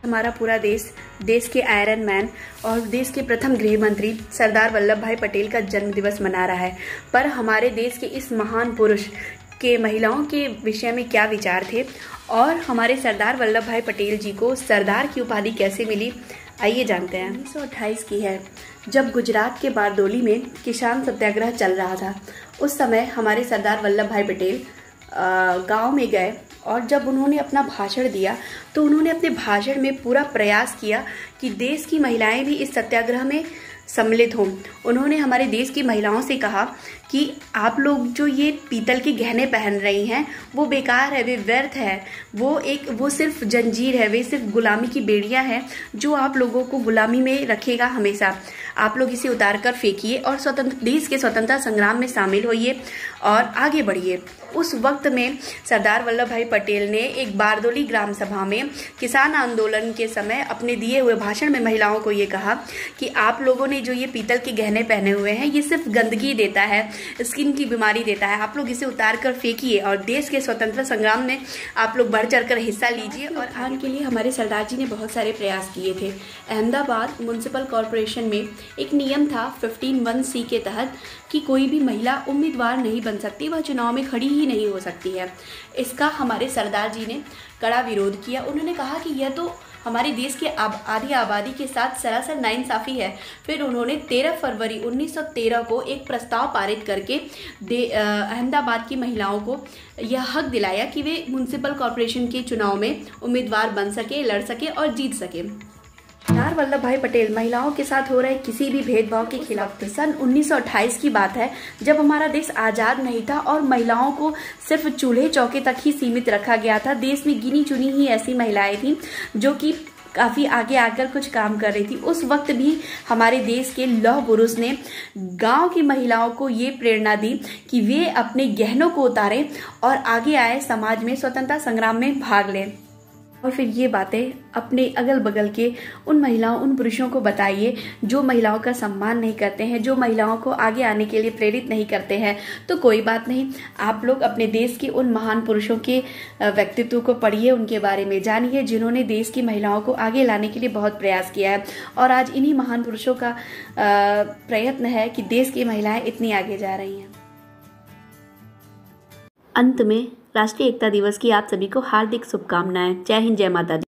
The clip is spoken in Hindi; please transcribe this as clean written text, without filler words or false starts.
हमारा पूरा देश के आयरन मैन और देश के प्रथम गृह मंत्री सरदार वल्लभ भाई पटेल का जन्म दिवस मना रहा है। पर हमारे देश के इस महान पुरुष के महिलाओं के विषय में क्या विचार थे और हमारे सरदार वल्लभ भाई पटेल जी को सरदार की उपाधि कैसे मिली, आइए जानते हैं। 1928 की है, जब गुजरात के बारडोली में किसान सत्याग्रह चल रहा था। उस समय हमारे सरदार वल्लभ भाई पटेल गांव में गए और जब उन्होंने अपना भाषण दिया तो उन्होंने अपने भाषण में पूरा प्रयास किया कि देश की महिलाएं भी इस सत्याग्रह में सम्मिलित हों। उन्होंने हमारे देश की महिलाओं से कहा कि आप लोग जो ये पीतल के गहने पहन रही हैं वो बेकार है, वे व्यर्थ है, वो सिर्फ जंजीर है, वे सिर्फ गुलामी की बेड़ियां हैं जो आप लोगों को गुलामी में रखेगा हमेशा। आप लोग इसे उतार कर फेंकिए और देश के स्वतंत्रता संग्राम में शामिल होइए और आगे बढ़िए। उस वक्त में सरदार वल्लभ भाई पटेल ने एक बारडोली ग्राम सभा में किसान आंदोलन के समय अपने दिए हुए भाषण में महिलाओं को ये कहा कि आप लोगों ने जो ये पीतल के गहने पहने हुए हैं ये सिर्फ गंदगी देता है, स्किन की बीमारी देता है, आप लोग इसे उतार कर फेंकिए और देश के स्वतंत्रता संग्राम में आप लोग बढ़ चढ़ कर हिस्सा लीजिए। और उत्थान के लिए हमारे सरदार जी ने बहुत सारे प्रयास किए थे। अहमदाबाद म्युनिसिपल कॉरपोरेशन में एक नियम था 15(1)(c) के तहत कि कोई भी महिला उम्मीदवार नहीं बन सकती, वह चुनाव में खड़ी ही नहीं हो सकती है। इसका हमारे सरदार जी ने कड़ा विरोध किया। उन्होंने कहा कि यह तो हमारे देश के आधी आबादी के साथ सरासर नाइंसाफ़ी है। फिर उन्होंने 13 फरवरी 1913 को एक प्रस्ताव पारित करके अहमदाबाद की महिलाओं को यह हक दिलाया कि वे म्युनिसिपल कॉरपोरेशन के चुनाव में उम्मीदवार बन सके, लड़ सके और जीत सके। सरदार वल्लभ भाई पटेल महिलाओं के साथ हो रहे किसी भी भेदभाव के खिलाफ थे। सन 1928 की बात है, जब हमारा देश आज़ाद नहीं था और महिलाओं को सिर्फ चूल्हे चौके तक ही सीमित रखा गया था। देश में गिनी चुनी ही ऐसी महिलाएं थीं जो कि काफ़ी आगे आकर कुछ काम कर रही थी। उस वक्त भी हमारे देश के लौह पुरुष ने गांव की महिलाओं को ये प्रेरणा दी कि वे अपने गहनों को उतारें और आगे आए, समाज में स्वतंत्रता संग्राम में भाग लें। और फिर ये बातें अपने अगल बगल के उन महिलाओं, उन पुरुषों को बताइए जो महिलाओं का सम्मान नहीं करते हैं, जो महिलाओं को आगे आने के लिए प्रेरित नहीं करते हैं। तो कोई बात नहीं, आप लोग अपने देश के उन महान पुरुषों के व्यक्तित्व को पढ़िए, उनके बारे में जानिए जिन्होंने देश की महिलाओं को आगे लाने के लिए बहुत प्रयास किया है। और आज इन्हीं महान पुरुषों का प्रयत्न है कि देश की महिलाएं इतनी आगे जा रही हैं। अंत में राष्ट्रीय एकता दिवस की आप सभी को हार्दिक शुभकामनाएं। जय हिंद, जय माता दी।